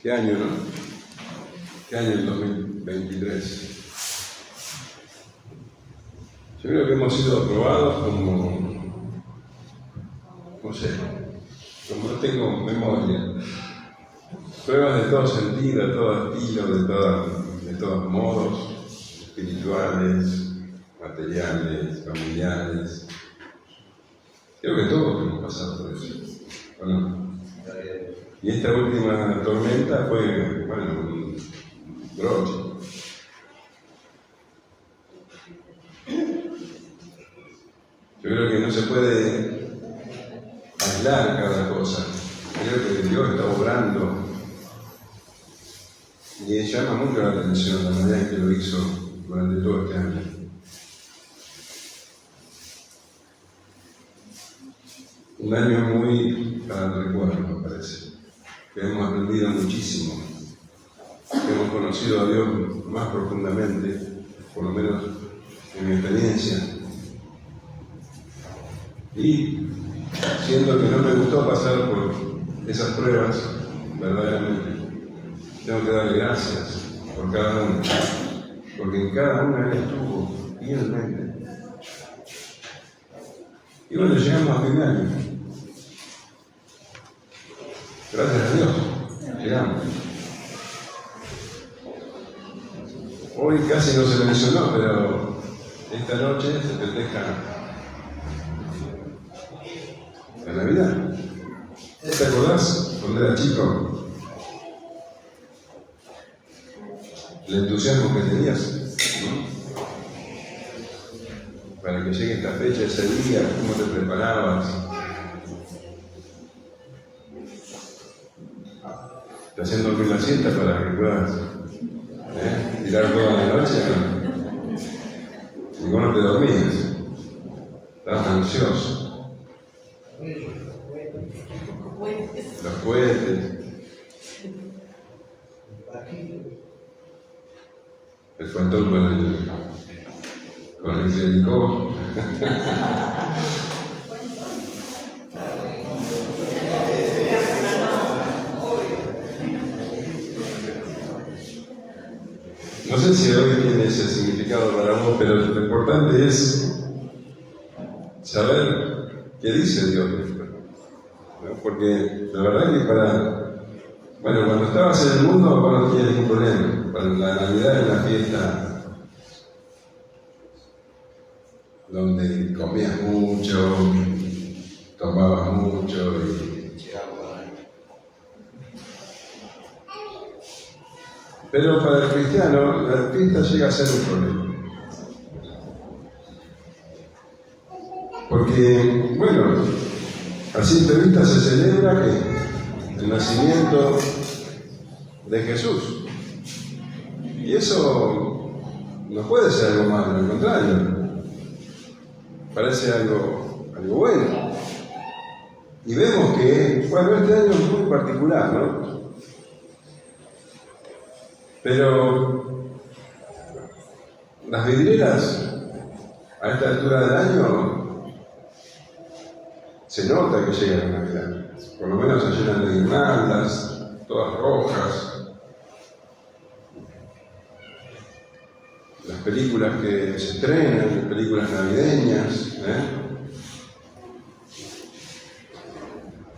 ¿Qué año, no? ¿Qué año el 2023? Yo creo que hemos sido aprobados como, no sé, como no tengo memoria, pruebas de todo sentido, de todo estilo, de todos modos, espirituales, materiales, familiares. Creo que todos hemos pasado por eso, ¿o no? Y esta última tormenta fue, bueno, un broche. Yo creo que no se puede aislar cada cosa. Creo que Dios está obrando y llama mucho la atención la manera en que lo hizo durante todo este año. Un año muy para el recuerdo, me parece, que hemos aprendido muchísimo, que hemos conocido a Dios más profundamente, por lo menos en mi experiencia. Y siendo que no me gustó pasar por esas pruebas, verdaderamente, tengo que darle gracias por cada una, porque en cada una Él estuvo fielmente. Y bueno, llegamos a fin de año. Gracias a Dios, llegamos. Hoy casi no se mencionó, pero esta noche se festeja la Navidad. ¿Te acordás cuando eras chico? El entusiasmo que tenías, ¿no? Para que llegue esta fecha, ese día, cómo te preparabas. Te hacían dormir la siesta para que puedas tirar toda la noche, ¿no? Y vos no te dormías, estabas ansioso. Los cohetes, el fantón con el clericó. No sé si hoy tiene ese significado para vos, pero lo importante es saber qué dice Dios de esto, ¿no? Porque la verdad que cuando estabas en el mundo vos no tenías ningún problema. Para la Navidad es una fiesta donde comías mucho, tomabas mucho pero para el cristiano la fiesta llega a ser un problema. Porque, bueno, a simple vista se celebra que el nacimiento de Jesús. Y eso no puede ser algo malo, al contrario. Parece algo bueno. Y vemos que, bueno, este año es muy particular, ¿no? Pero las vidrieras a esta altura del año se nota que llega la Navidad. Por lo menos se llenan de guirnaldas, todas rojas. Las películas que se estrenan, las películas navideñas,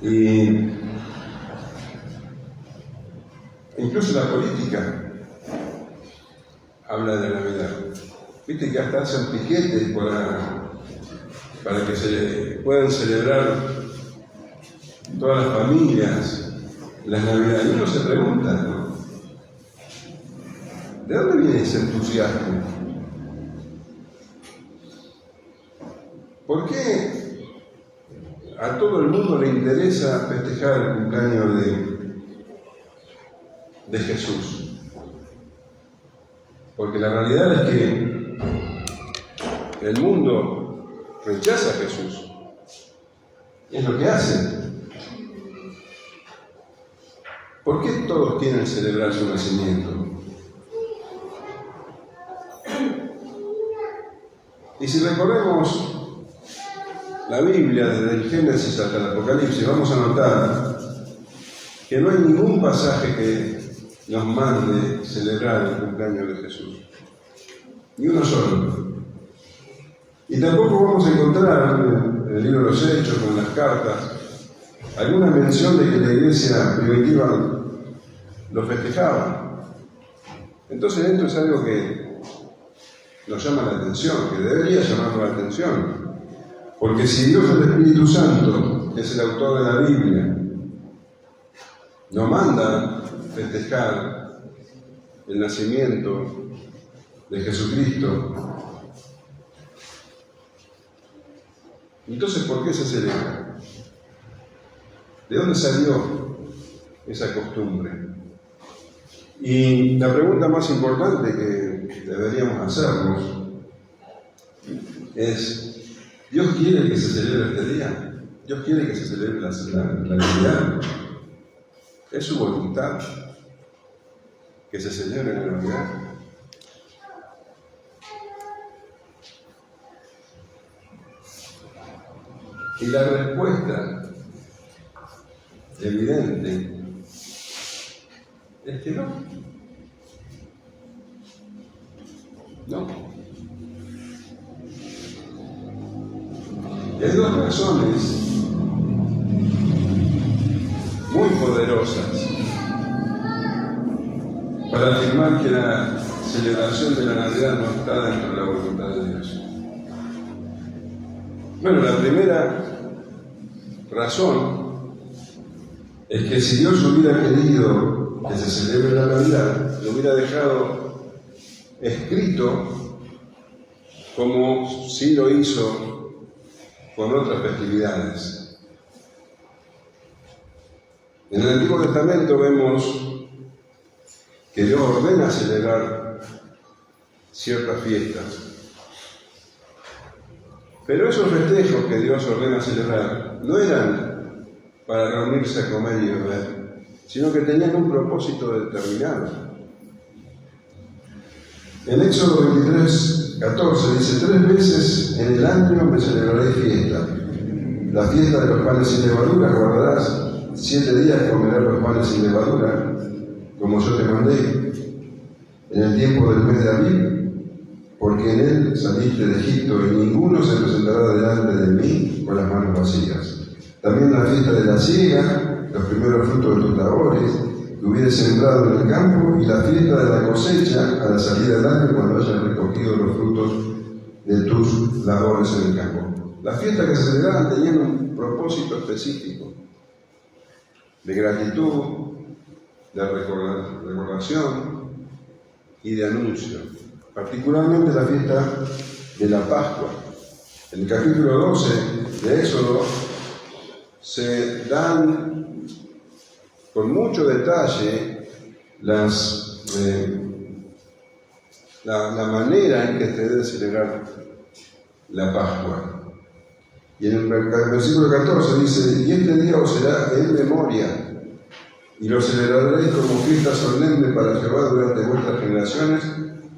y incluso la política habla de la Navidad. Viste que hasta hacen piquetes para que se puedan celebrar todas las familias las Navidades. Y uno se pregunta, ¿no? ¿De dónde viene ese entusiasmo? ¿Por qué a todo el mundo le interesa festejar el cumpleaños de Jesús? Porque la realidad es que el mundo rechaza a Jesús. Y es lo que hace. ¿Por qué todos quieren celebrar su nacimiento? Y si recorremos la Biblia desde el Génesis hasta el Apocalipsis, vamos a notar que no hay ningún pasaje que nos mande celebrar el cumpleaños de Jesús. Ni uno solo. Y tampoco vamos a encontrar en el libro de los Hechos o en las cartas alguna mención de que la iglesia primitiva lo festejaba. Entonces esto es algo que nos llama la atención, que debería llamarnos la atención. Porque si Dios, el Espíritu Santo, que es el autor de la Biblia, nos manda festejar el nacimiento de Jesucristo, entonces ¿por qué se celebra? ¿De dónde salió esa costumbre? Y la pregunta más importante que deberíamos hacernos es: ¿Dios quiere que se celebre este día? ¿Dios quiere que se celebre la Navidad? ¿Es su voluntad que se celebre la Navidad? Y la respuesta evidente es que no. No. Y hay dos razones muy poderosas para afirmar que la celebración de la Navidad no está dentro de la voluntad de Dios. Bueno, la primera razón es que si Dios hubiera querido que se celebre la Navidad, lo hubiera dejado escrito como sí lo hizo con otras festividades. En el Antiguo Testamento vemos que Dios ordena celebrar ciertas fiestas. Pero esos festejos que Dios ordena celebrar no eran para reunirse a comer y beber, sino que tenían un propósito determinado. En Éxodo 23:14 dice: 3 veces en el año me celebraré fiesta. La fiesta de los panes sin levadura guardarás. 7 días comerás los panes sin levadura, como yo te mandé, en el tiempo del mes de Abib, porque en él saliste de Egipto, y ninguno se presentará delante de mí con las manos vacías. También la fiesta de la siega, los primeros frutos de tus labores, que hubieras sembrado en el campo, y la fiesta de la cosecha a la salida del año, cuando hayas recogido los frutos de tus labores en el campo. Las fiestas que se celebraban tenían un propósito específico, de gratitud, de recordación y de anuncio. Particularmente la fiesta de la Pascua. En el capítulo 12 de Éxodo se dan con mucho detalle la manera en que se debe celebrar la Pascua. Y en el versículo 14 dice: y este día os será en memoria, y lo celebraréis como fiesta solemne para Jehová durante vuestras generaciones,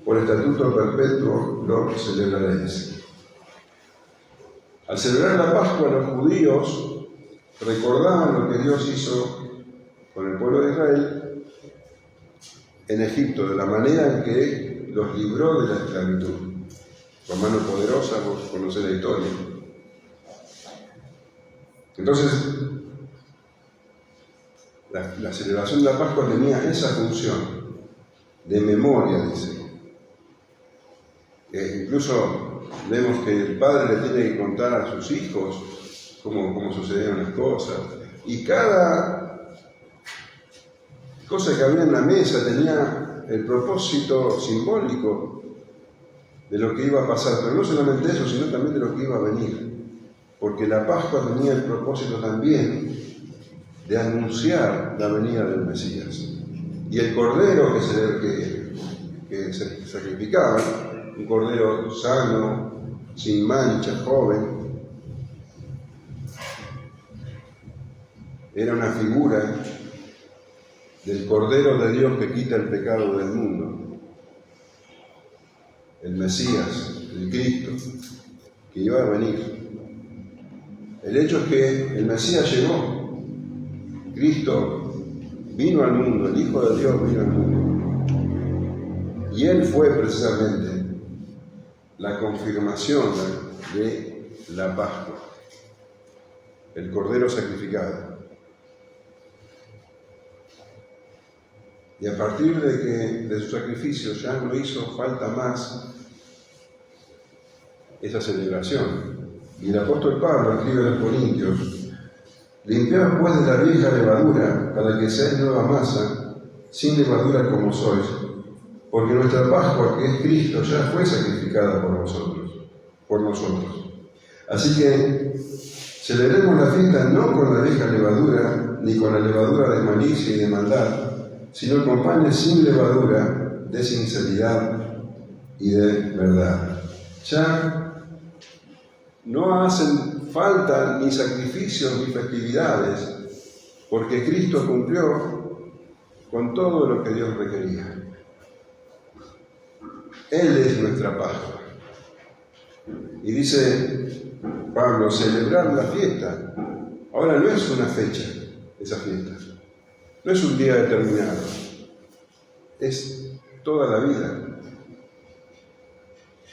por estatuto perpetuo lo celebraréis. Al celebrar la Pascua, los judíos recordaban lo que Dios hizo con el pueblo de Israel en Egipto, de la manera en que los libró de la esclavitud. Con mano poderosa, vos conocés la historia. Entonces, la celebración de la Pascua tenía esa función de memoria, dice. Incluso vemos que el padre le tiene que contar a sus hijos cómo sucedieron las cosas. Y cada cosa que había en la mesa tenía el propósito simbólico de lo que iba a pasar. Pero no solamente eso, sino también de lo que iba a venir. Porque la Pascua tenía el propósito también de anunciar la venida del Mesías. Y el cordero que se sacrificaba, un cordero sano, sin mancha, joven, era una figura del Cordero de Dios que quita el pecado del mundo. El Mesías, el Cristo, que iba a venir. El hecho es que el Mesías llegó. Cristo vino al mundo, el Hijo de Dios vino al mundo. Y Él fue precisamente la confirmación de la Pascua, el Cordero sacrificado. Y a partir de su sacrificio ya no hizo falta más esa celebración. Y el apóstol Pablo escribe a los Corintios: limpiaos pues de la vieja levadura, para que seáis nueva masa, sin levadura como sois, porque nuestra Pascua, que es Cristo, ya fue sacrificada por nosotros. Así que celebremos la fiesta no con la vieja levadura, ni con la levadura de malicia y de maldad, sino con panes sin levadura, de sinceridad y de verdad. Ya no hacen falta ni sacrificios ni festividades, porque Cristo cumplió con todo lo que Dios requería. Él es nuestra Pascua. Y dice Pablo, celebrar la fiesta. Ahora no es una fecha, esa fiesta. No es un día determinado. Es toda la vida.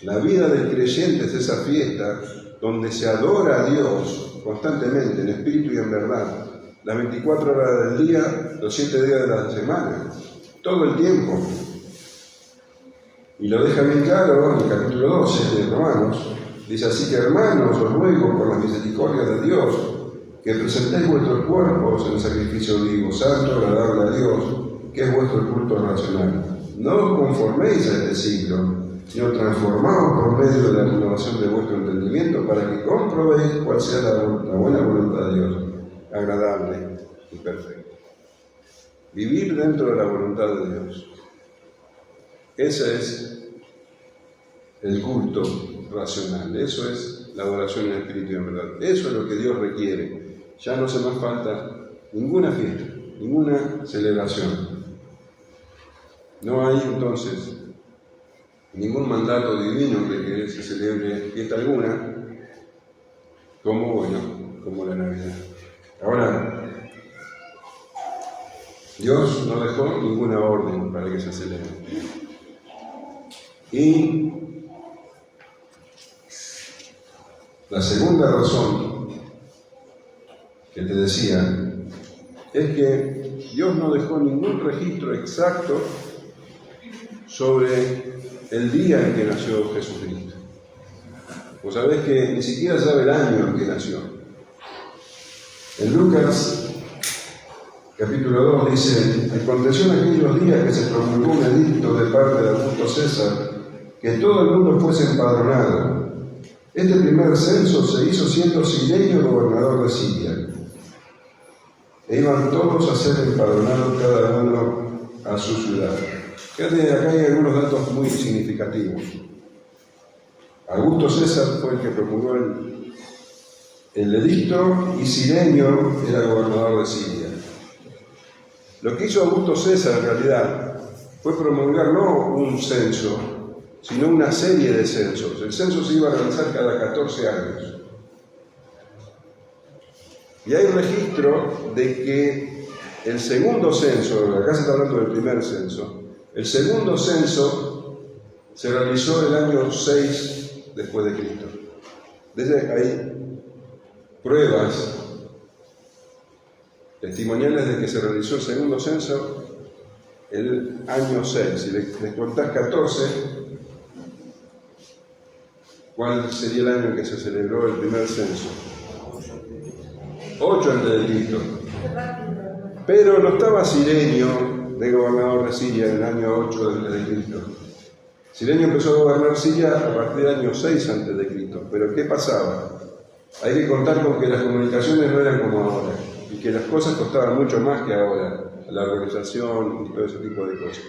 La vida del creyente es esa fiesta donde se adora a Dios constantemente, en espíritu y en verdad, las 24 horas del día, los 7 días de la semana, todo el tiempo. Y lo deja bien claro en el capítulo 12 de Romanos. Dice: así que, hermanos, os ruego por la misericordia de Dios que presentéis vuestros cuerpos en sacrificio vivo, santo, agradable a Dios, que es vuestro culto racional. No os conforméis a este siglo, sino transformaos por medio de la renovación de vuestro entendimiento, para que comprobéis cuál sea la buena voluntad de Dios, agradable y perfecta. Vivir dentro de la voluntad de Dios. Ese es el culto racional, eso es la adoración en espíritu y en verdad. Eso es lo que Dios requiere. Ya no se nos falta ninguna fiesta, ninguna celebración. No hay entonces ningún mandato divino de que se celebre fiesta alguna, como la Navidad. Ahora, Dios no dejó ninguna orden para que se celebre. Y la segunda razón que te decía es que Dios no dejó ningún registro exacto sobre el día en que nació Jesucristo. Vos sabés que ni siquiera sabe el año en que nació. En Lucas capítulo 2 dice: aconteció en aquellos días que se promulgó un edicto de parte de Augusto César, que todo el mundo fuese empadronado. Este primer censo se hizo siendo Cirenio gobernador de Siria. E iban todos a ser empadronados, cada uno a su ciudad. Fíjate, acá hay algunos datos muy significativos. Augusto César fue el que promulgó el edicto, y Cirenio era gobernador de Siria. Lo que hizo Augusto César en realidad fue promulgar no un censo, sino una serie de censos. El censo se iba a realizar cada 14 años. Y hay registro de que el segundo censo, acá se está hablando del primer censo, el segundo censo se realizó el año 6 después de Cristo. Desde hay pruebas testimoniales de que se realizó el segundo censo el año 6. Si les contás 14, ¿cuál sería el año en que se celebró el primer censo? 8 antes de Cristo. Pero no estaba Cirenio de gobernador de Siria en el año 8 de Cristo. Cirenio empezó a gobernar Siria a partir del año 6 antes de Cristo. Pero ¿qué pasaba? Hay que contar con que las comunicaciones no eran como ahora, y que las cosas costaban mucho más que ahora, la organización y todo ese tipo de cosas.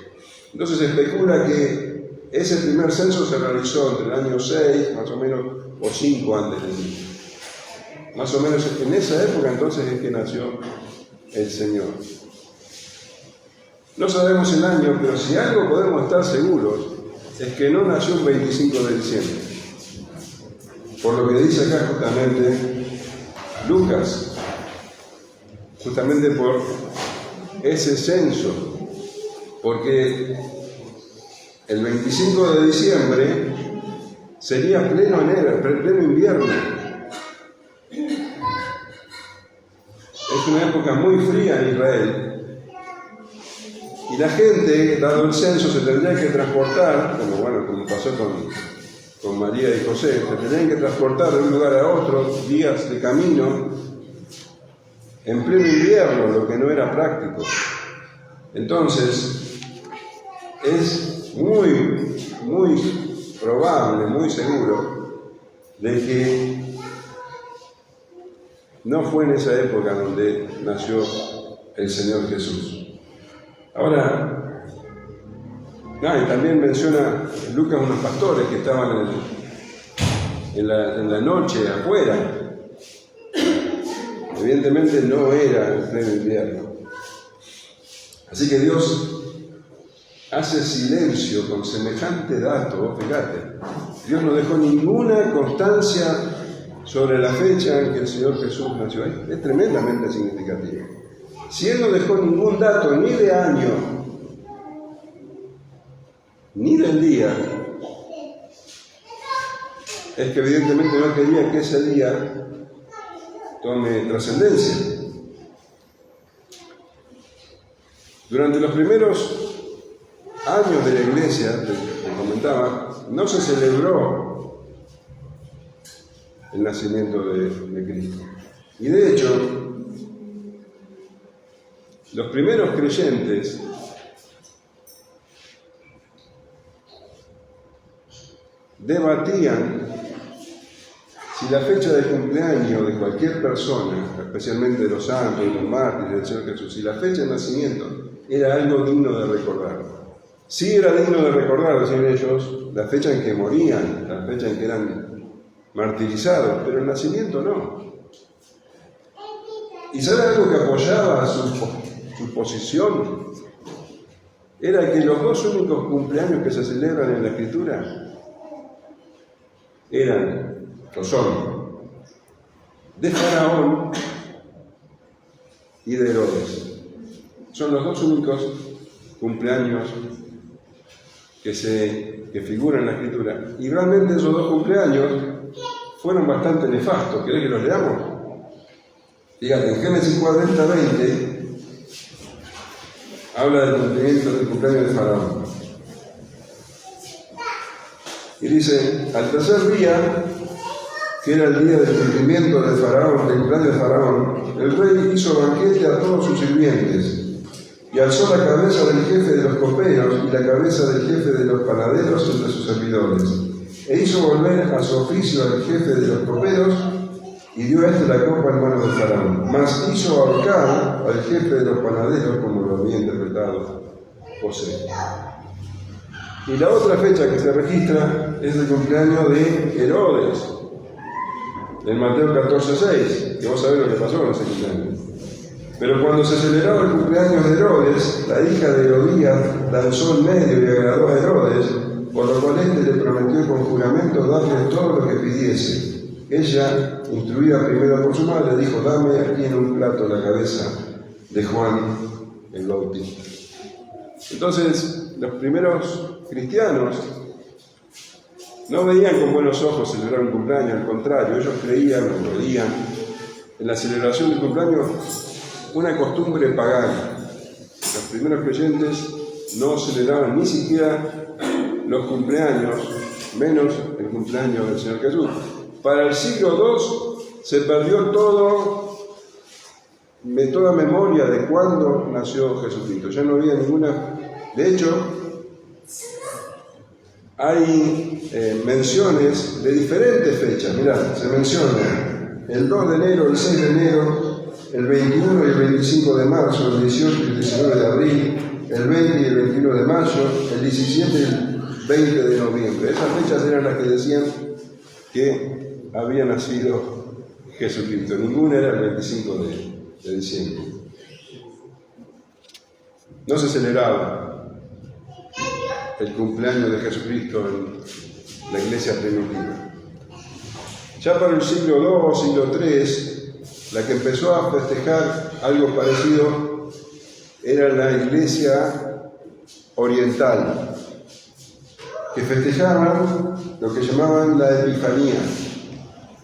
Entonces se especula que ese primer censo se realizó entre el año 6, más o menos, o 5 antes de Cristo. Más o menos en esa época entonces es que nació el Señor. No sabemos el año, pero si algo podemos estar seguros es que no nació el 25 de diciembre. Por lo que dice acá justamente Lucas, justamente por ese censo, porque el 25 de diciembre sería pleno enero, pleno invierno. Es una época muy fría en Israel. Y la gente, dado el censo, se tendría que transportar, como pasó con María y José, se tendrían que transportar de un lugar a otro, días de camino, en pleno invierno, lo que no era práctico. Entonces, es muy probable, muy seguro, de que no fue en esa época donde nació el Señor Jesús. Ahora, y también menciona Lucas unos pastores que estaban en la noche afuera. Evidentemente no era el pleno invierno. Así que Dios hace silencio con semejante dato. Fíjate, Dios no dejó ninguna constancia sobre la fecha en que el Señor Jesús nació. Es tremendamente significativo. Si Él no dejó ningún dato, ni de año, ni del día, es que evidentemente no quería que ese día tome trascendencia. Durante los primeros años de la iglesia, te comentaba, no se celebró el nacimiento de Cristo. Y de hecho, los primeros creyentes debatían si la fecha de cumpleaños de cualquier persona, especialmente de los santos y los mártires del Señor Jesús, si la fecha de nacimiento era algo digno de recordar. Sí era digno de recordar, decían ellos, la fecha en que morían, la fecha en que eran martirizados, pero el nacimiento no. ¿Y sabe algo que apoyaba su posición? Era que los dos únicos cumpleaños que se celebran en la Escritura son de Faraón y de Herodes. Son los dos únicos cumpleaños que figuran en la Escritura. Y realmente esos dos cumpleaños fueron bastante nefastos. ¿Querés que los leamos? Fíjate, en Génesis 40:20 habla del cumplimiento del cumpleaños de Faraón. Y dice, al tercer día, que era el día del cumplimiento de Faraón, del cumpleaños de Faraón, el rey hizo banquete a todos sus sirvientes, y alzó la cabeza del jefe de los coperos y la cabeza del jefe de los panaderos entre sus servidores, e hizo volver a su oficio al jefe de los coperos, y dio la copa en manos de Faraón. Mas hizo ahorcar al jefe de los panaderos, como lo había interpretado José. Y la otra fecha que se registra es el cumpleaños de Herodes, en Mateo 14:6, que vos sabés lo que pasó en ese cumpleaños. Pero cuando se celebraba el cumpleaños de Herodes, la hija de Herodías lanzó en medio y agradó a Herodes, por lo cual éste le prometió con juramento darle todo lo que pidiese. Ella, instruida primero por su madre, dijo, dame aquí en un plato la cabeza de Juan el Bautista. Entonces, los primeros cristianos no veían con buenos ojos celebrar un cumpleaños, al contrario, ellos creían o veían en la celebración del cumpleaños una costumbre pagana. Los primeros creyentes no celebraban ni siquiera los cumpleaños, menos el cumpleaños del Señor Jesús. Para el siglo II se perdió toda memoria de cuándo nació Jesucristo. Ya no había ninguna. De hecho, hay menciones de diferentes fechas. Mirá, se menciona el 2 de enero, el 6 de enero, el 21 y el 25 de marzo, el 18 y el 19 de abril, el 20 y el 21 de mayo, el 17 y el 20 de noviembre. Esas fechas eran las que decían que había nacido Jesucristo. Ninguna era el 25 de diciembre. No se celebraba el cumpleaños de Jesucristo en la iglesia primitiva. Ya para el siglo II, siglo III, la que empezó a festejar algo parecido era la iglesia oriental, que festejaban lo que llamaban la Epifanía.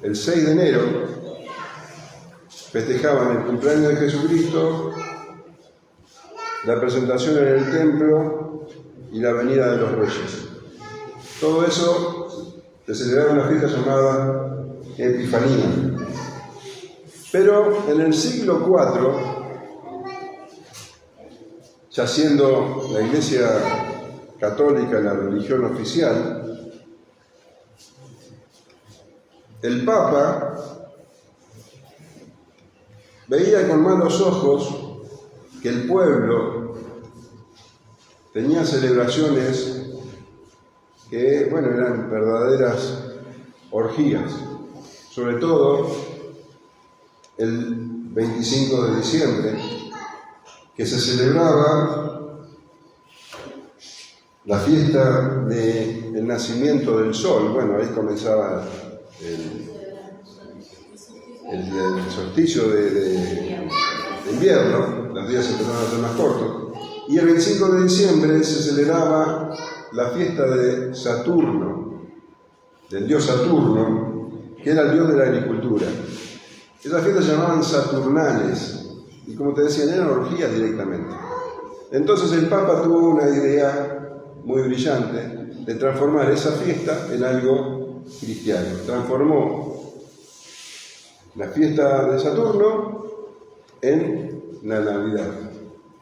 El 6 de enero festejaban el cumpleaños de Jesucristo, la presentación en el templo y la venida de los reyes. Todo eso se celebraba una fiesta llamada Epifanía. Pero en el siglo IV, ya siendo la Iglesia Católica la religión oficial, el Papa veía con malos ojos que el pueblo tenía celebraciones que, eran verdaderas orgías, sobre todo el 25 de diciembre, que se celebraba la fiesta del nacimiento del sol. Ahí comenzaba el solsticio de invierno, los días empezaron a ser más cortos, y el 25 de diciembre se celebraba la fiesta de Saturno, del dios Saturno, que era el dios de la agricultura. Esas fiestas se llamaban saturnales, y como te decía, eran orgías directamente. Entonces el Papa tuvo una idea muy brillante de transformar esa fiesta en algo cristiano. Transformó la fiesta de Saturno en la Navidad.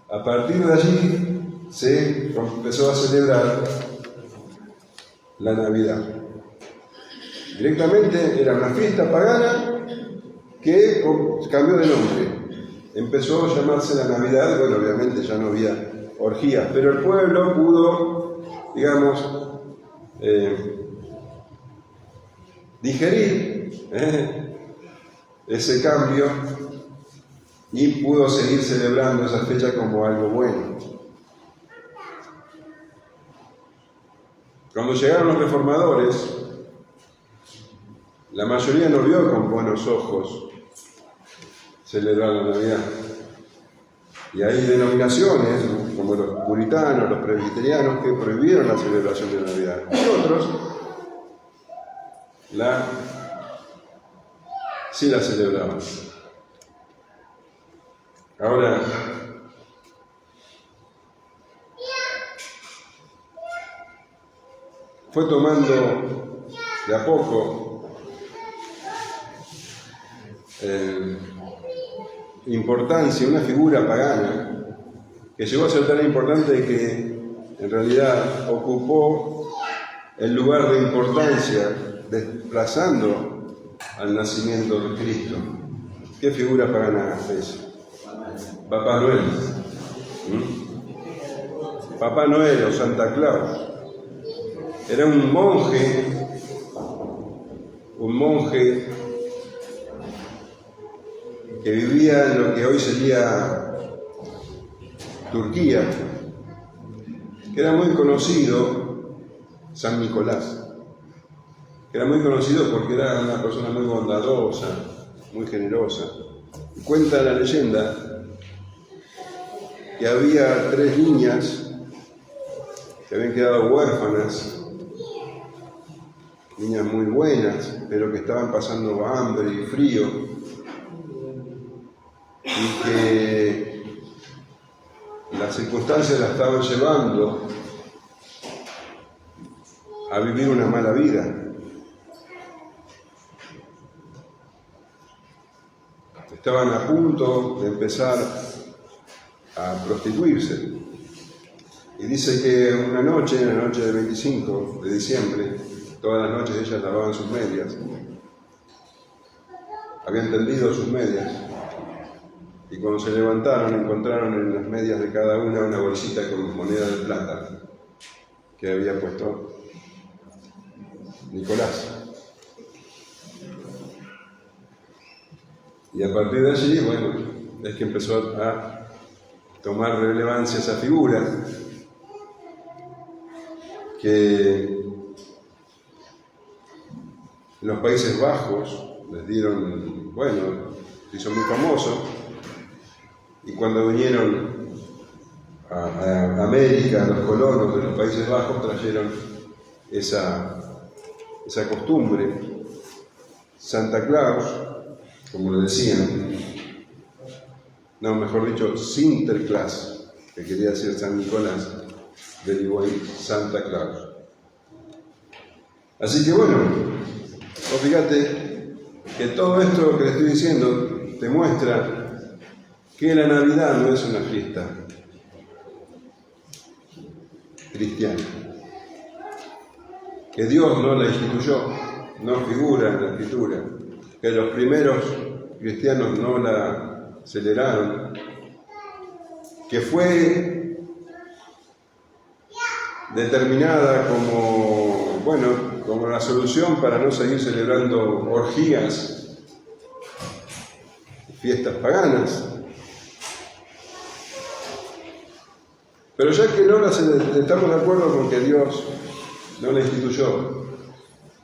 A partir de allí se empezó a celebrar la Navidad. Directamente era una fiesta pagana que cambió de nombre. Empezó a llamarse la Navidad. Obviamente ya no había orgías, pero el pueblo pudo, digerir ese cambio y pudo seguir celebrando esa fecha como algo bueno. Cuando llegaron los reformadores, la mayoría no vio con buenos ojos celebrar la Navidad. Y hay denominaciones, como los puritanos, los presbiterianos, que prohibieron la celebración de la Navidad. Y otros sí la celebraban. Ahora, fue tomando de a poco importancia una figura pagana que llegó a ser tan importante que en realidad ocupó el lugar de importancia, desplazando al nacimiento de Cristo. ¿Qué figura pagana es? Papá Noel. Papá Noel o Santa Claus era un monje que vivía en lo que hoy sería Turquía, que era muy conocido, San Nicolás, que era muy conocido porque era una persona muy bondadosa, muy generosa. Cuenta la leyenda que había 3 niñas que habían quedado huérfanas, niñas muy buenas, pero que estaban pasando hambre y frío, y que las circunstancias las estaban llevando a vivir una mala vida. Estaban a punto de empezar a prostituirse. Y dice que una noche, en la noche del 25 de diciembre, todas las noches ellas lavaban sus medias. Habían tendido sus medias. Y cuando se levantaron, encontraron en las medias de cada una bolsita con moneda de plata que había puesto Nicolás. Y a partir de allí, es que empezó a tomar relevancia esa figura que en los Países Bajos les dieron, se hizo muy famoso, y cuando vinieron a América, los colonos de los Países Bajos trajeron esa costumbre. Santa Claus, como le decían, no, mejor dicho, Sinterklaas, que quería decir San Nicolás, derivó en Santa Claus. Así que bueno, vos fíjate que todo esto que le estoy diciendo te muestra que la Navidad no es una fiesta cristiana, que Dios no la instituyó, no figura en la Escritura, que los primeros cristianos no la celebraron, que fue determinada como la solución para no seguir celebrando orgías, fiestas paganas. Pero ya que estamos de acuerdo con que Dios no la instituyó,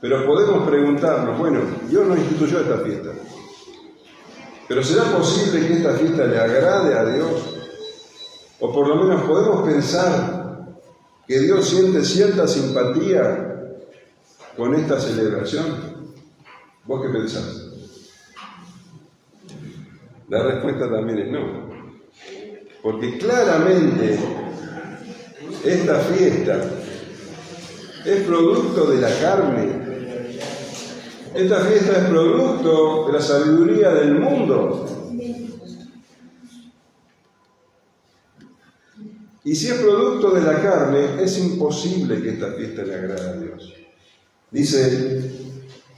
pero podemos preguntarnos, bueno, Dios no instituyó esta fiesta, pero ¿será posible que esta fiesta le agrade a Dios? O por lo menos podemos pensar que Dios siente cierta simpatía con esta celebración. ¿Vos qué pensás? La respuesta también es no. Porque claramente esta fiesta es producto de la carne. Esta fiesta es producto de la sabiduría del mundo. Y si es producto de la carne, es imposible que esta fiesta le agrade a Dios. Dice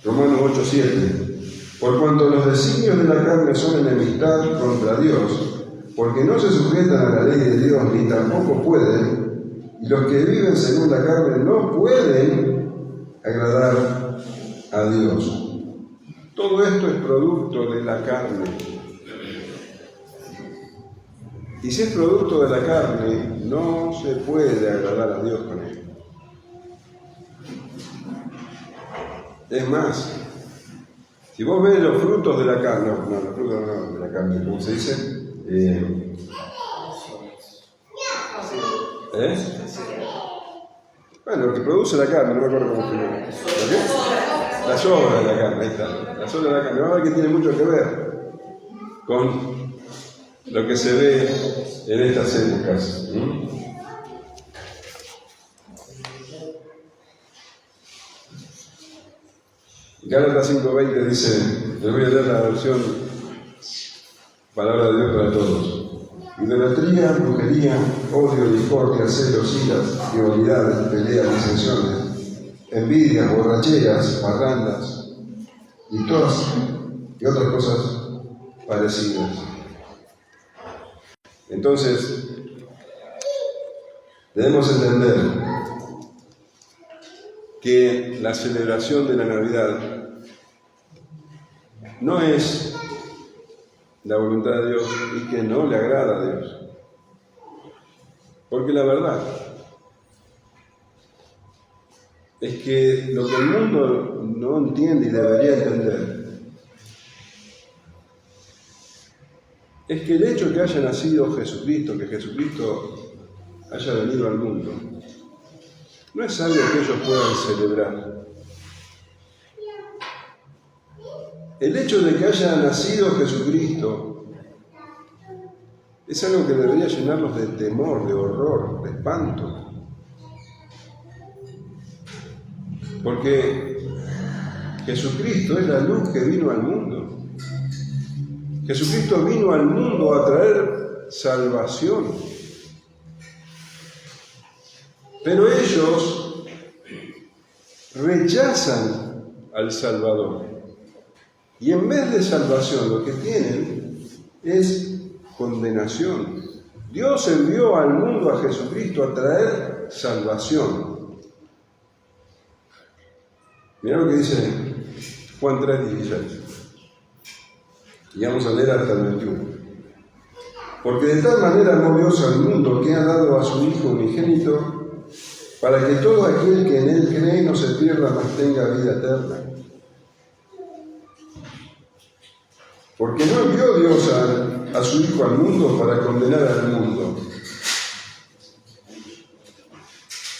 Romanos 8:7, por cuanto los designios de la carne son enemistad contra Dios, porque no se sujetan a la ley de Dios ni tampoco pueden, y los que viven según la carne no pueden agradar a Dios. Todo esto es producto de la carne. Y si es producto de la carne, no se puede agradar a Dios con él. Es más, si vos ves los frutos de la carne, los frutos no, de la carne, ¿cómo se dice? Bueno, lo que produce la carne, no me acuerdo cómo se llama. La sobra de la carne, ahí está. La sobra de la carne. Vamos a ver que tiene mucho que ver con lo que se ve en estas épocas. Gálatas 5:20 dice, les voy a leer la versión Palabra de Dios para todos. Idolatría, brujería, odio, discordia, celos, iras, rivalidades, peleas, disensiones, envidias, borracheras, parrandas y otras cosas parecidas. Entonces, debemos entender que la celebración de la Navidad no es la voluntad de Dios y que no le agrada a Dios. Porque la verdad es que lo que el mundo no entiende y debería entender es que el hecho que haya nacido Jesucristo, que Jesucristo haya venido al mundo, no es algo que ellos puedan celebrar. El hecho de que haya nacido Jesucristo es algo que debería llenarlos de temor, de horror, de espanto. Porque Jesucristo es la luz que vino al mundo. Jesucristo vino al mundo a traer salvación. Pero ellos rechazan al Salvador. Y en vez de salvación, lo que tienen es condenación. Dios envió al mundo a Jesucristo a traer salvación. Mirá lo que dice Juan 3:16. Y vamos a leer hasta el 21. Porque de tal manera amó Dios al mundo que ha dado a su Hijo unigénito, para que todo aquel que en Él cree no se pierda, mas tenga vida eterna. Porque no envió Dios a su Hijo al mundo para condenar al mundo,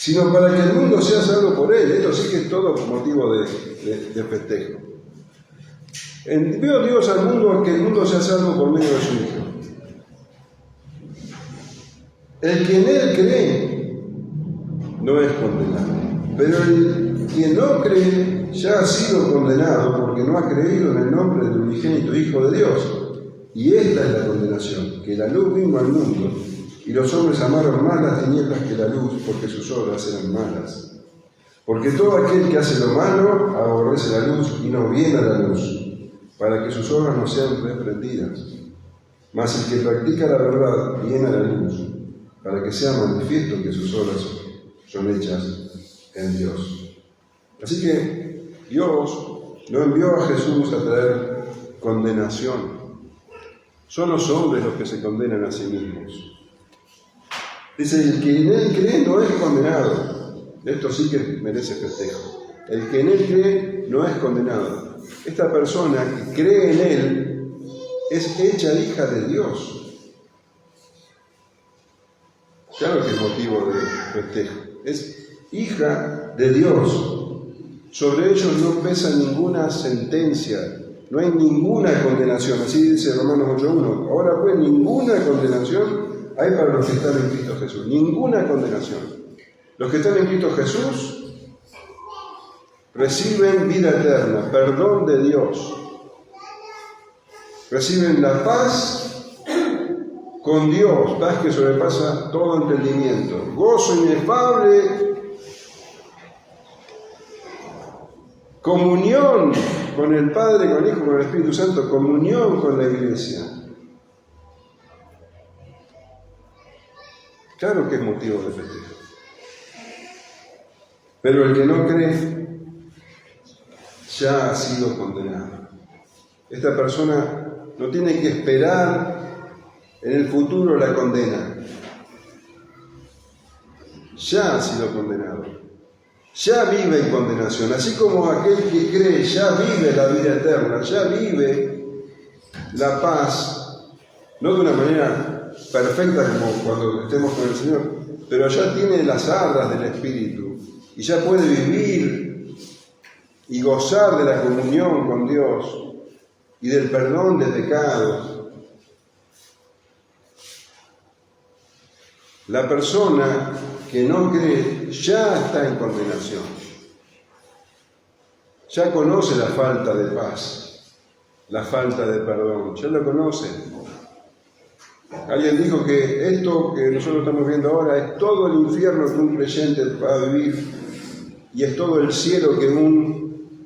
sino para que el mundo sea salvo por él. Esto sí que es todo motivo de festejo. Envió Dios al mundo a que el mundo sea salvo por medio de su Hijo. El que en él cree no es condenado, pero el que no cree ya ha sido condenado porque no ha creído en el nombre del unigénito Hijo de Dios. Y esta es la condenación, que la luz vino al mundo y los hombres amaron más las tinieblas que la luz porque sus obras eran malas. Porque todo aquel que hace lo malo aborrece la luz y no viene a la luz, para que sus obras no sean reprendidas. Mas el que practica la verdad viene a la luz, para que sea manifiesto que sus obras son hechas en Dios. Así que Dios no envió a Jesús a traer condenación. Son los hombres los que se condenan a sí mismos. Dice, el que en él cree no es condenado. Esto sí que merece festejo. El que en él cree no es condenado. Esta persona que cree en él es hecha hija de Dios. Claro que es motivo de festejo. Es hija de Dios. Sobre ellos no pesa ninguna sentencia. No hay ninguna condenación. Así dice Romanos 8:1. Ahora pues ninguna condenación hay para los que están en Cristo Jesús. Ninguna condenación. Los que están en Cristo Jesús reciben vida eterna, perdón de Dios. Reciben la paz con Dios, paz que sobrepasa todo entendimiento. Gozo inefable, comunión con el Padre, con el Hijo, con el Espíritu Santo, comunión con la Iglesia. Claro que es motivo de festejo. Pero el que no cree ya ha sido condenado. Esta persona no tiene que esperar en el futuro la condena. Ya ha sido condenado. Ya vive en condenación. Así como aquel que cree ya vive la vida eterna, ya vive la paz, no de una manera perfecta como cuando estemos con el Señor, pero ya tiene las arras del Espíritu. Y ya puede vivir y gozar de la comunión con Dios y del perdón de pecados. La persona que no cree ya está en condenación. Ya conoce la falta de paz, la falta de perdón, ya lo conoce. Alguien dijo que esto que nosotros estamos viendo ahora es todo el infierno que un creyente va a vivir y es todo el cielo que un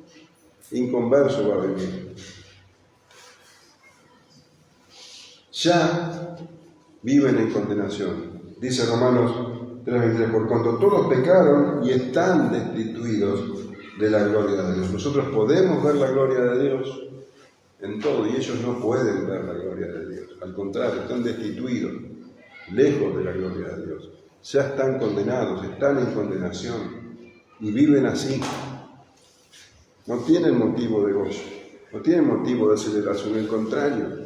inconverso va a vivir. Ya viven en condenación. Dice Romanos 3:23, por cuanto todos pecaron y están destituidos de la gloria de Dios. Nosotros podemos ver la gloria de Dios en todo y ellos no pueden ver la gloria de Dios. Al contrario, están destituidos, lejos de la gloria de Dios. Ya están condenados, están en condenación y viven así. No tienen motivo de gozo, no tienen motivo de celebración, al contrario.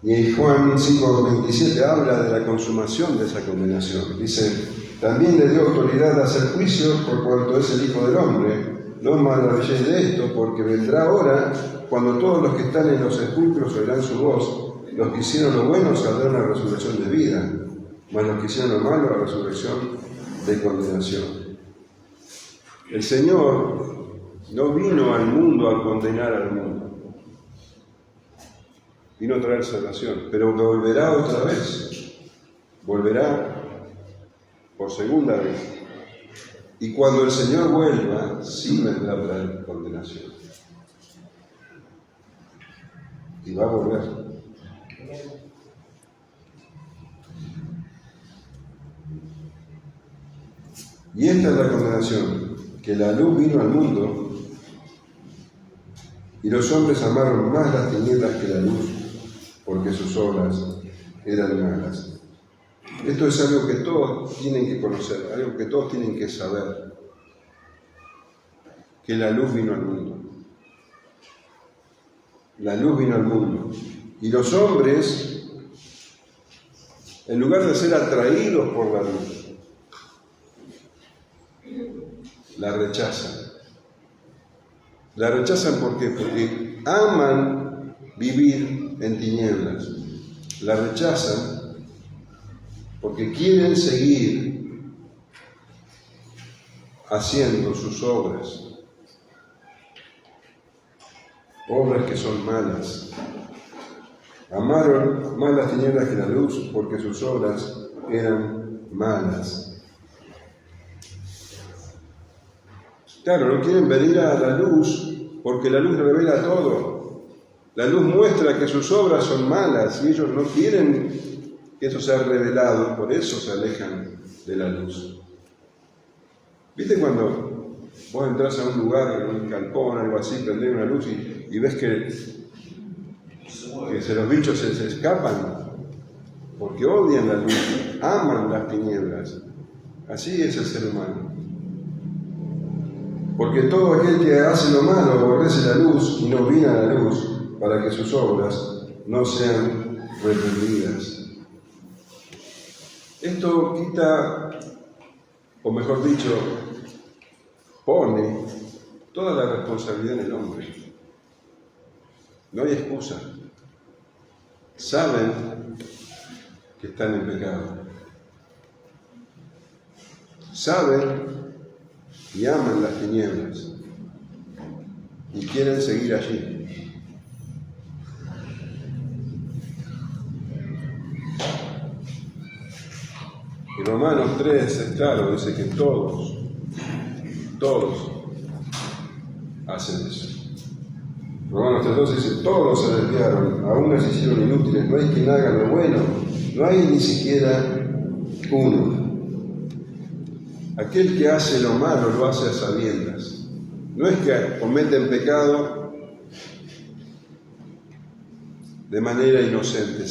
Y Juan 5:27 habla de la consumación de esa condenación. Dice, también le dio autoridad a hacer juicio por cuanto es el Hijo del Hombre. No os maravilléis de esto, porque vendrá hora cuando todos los que están en los sepulcros oirán su voz. Los que hicieron lo bueno saldrán a resurrección de vida, mas los que hicieron lo malo a resurrección de condenación. El Señor no vino al mundo a condenar al mundo. Vino a traer salvación, pero volverá otra vez. Volverá por segunda vez. Y cuando el Señor vuelva, sí vendrá a traer condenación. Y va a volver. Y esta es la condenación, que la luz vino al mundo y los hombres amaron más las tinieblas que la luz, porque sus obras eran malas. Esto es algo que todos tienen que conocer, algo que todos tienen que saber, que la luz vino al mundo. La luz vino al mundo. Y los hombres en lugar de ser atraídos por la luz, la rechazan. La rechazan ¿por qué? Porque aman vivir en tinieblas. La rechazan porque quieren seguir haciendo sus obras que son malas. Amaron más las tinieblas que la luz porque sus obras eran malas. Claro, no quieren venir a la luz porque la luz revela todo. La luz muestra que sus obras son malas y ellos no quieren que eso sea revelado, por eso se alejan de la luz. ¿Viste cuando vos entras a un lugar, en un galpón, algo así, prendés una luz y ves que los bichos se escapan? Porque odian la luz, aman las tinieblas. Así es el ser humano. Porque todo aquel que hace lo malo aborrece la luz y no viene a la luz para que sus obras no sean reprendidas. Esto quita, o mejor dicho, pone toda la responsabilidad en el hombre. No hay excusa. Saben que están en pecado. Saben y aman las tinieblas y quieren seguir allí. En Romanos 3 es claro, dice que todos hacen eso. Romanos 3:12 dice, todos se desviaron, a unos se hicieron inútiles, no hay quien haga lo bueno, no hay ni siquiera uno. Aquel que hace lo malo lo hace a sabiendas. No es que cometen pecado de manera inocente,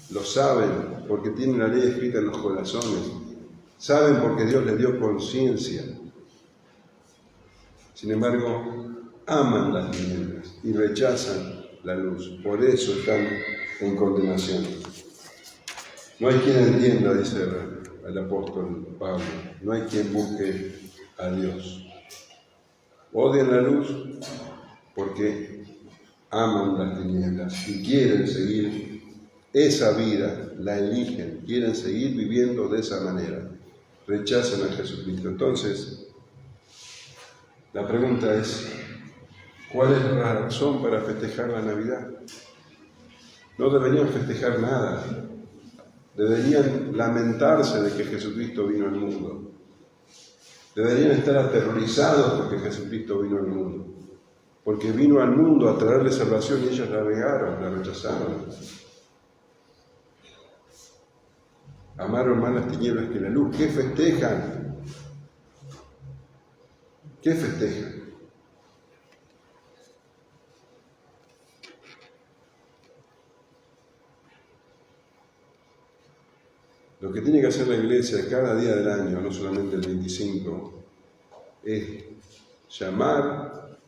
lo saben porque tienen la ley escrita en los corazones, saben porque Dios les dio conciencia. Sin embargo, aman las tinieblas y rechazan la luz, por eso están en condenación. No hay quien entienda, dice el apóstol Pablo, no hay quien busque a Dios. Odian la luz porque aman las tinieblas y quieren seguir esa vida, la eligen, quieren seguir viviendo de esa manera. Rechazan a Jesucristo. Entonces, la pregunta es, ¿cuál es la razón para festejar la Navidad? No deberían festejar nada. Deberían lamentarse de que Jesucristo vino al mundo. Deberían estar aterrorizados porque Jesucristo vino al mundo. Porque vino al mundo a traerle salvación y ellos la negaron, la rechazaron. Amaron más las tinieblas que la luz. ¿Qué festejan? ¿Qué festejan? Lo que tiene que hacer la Iglesia cada día del año, no solamente el 25, es llamar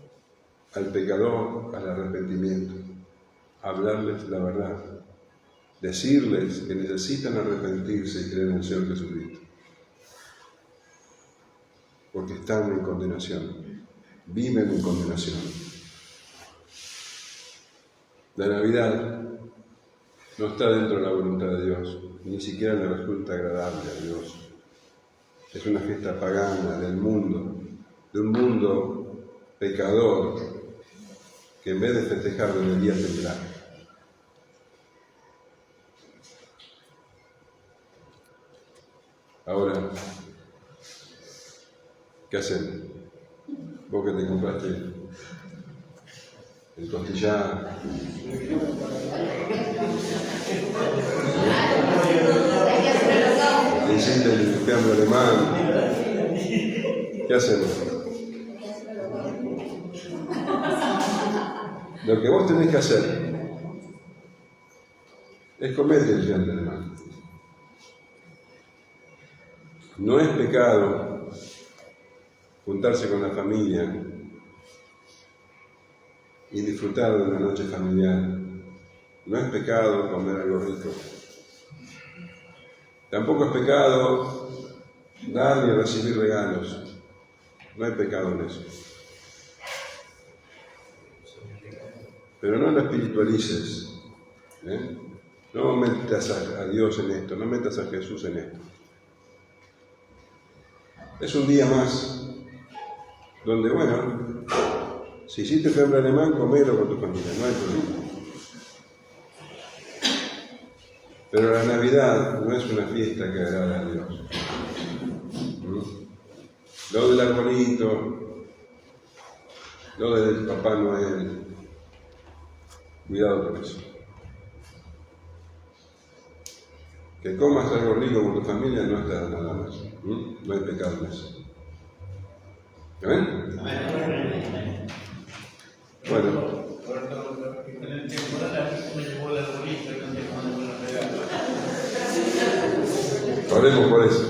al pecador al arrepentimiento, hablarles la verdad, decirles que necesitan arrepentirse y creer en el Señor Jesucristo, porque están en condenación, viven en condenación. La Navidad no está dentro de la voluntad de Dios, ni siquiera le resulta agradable a Dios. Es una fiesta pagana del mundo, de un mundo pecador que en vez de festejar debería temblar. Ahora, ¿qué hacemos? Vos que te compraste el costillar, le hiciste el fiambre alemán, ¿qué hacemos? Lo que vos tenés que hacer es comerte el fiambre alemán. No es pecado juntarse con la familia y disfrutar de una noche familiar. No es pecado comer algo rico. Tampoco es pecado dar ni recibir regalos. No hay pecado en eso. Pero no lo espiritualices. No metas a Dios en esto, no metas a Jesús en esto. Es un día más donde, bueno, si hiciste fiambre alemán, comelo con tu familia, no hay problema. Pero la Navidad no es una fiesta que agrada a Dios. Lo del arbolito, lo del Papá Noel. Cuidado con eso. Que comas algo rico con tu familia no está nada más. No hay pecado en eso. ¿Amén? Bueno. En el temporal me llevó el arbolito y no te mando los regalos. Oremos por eso.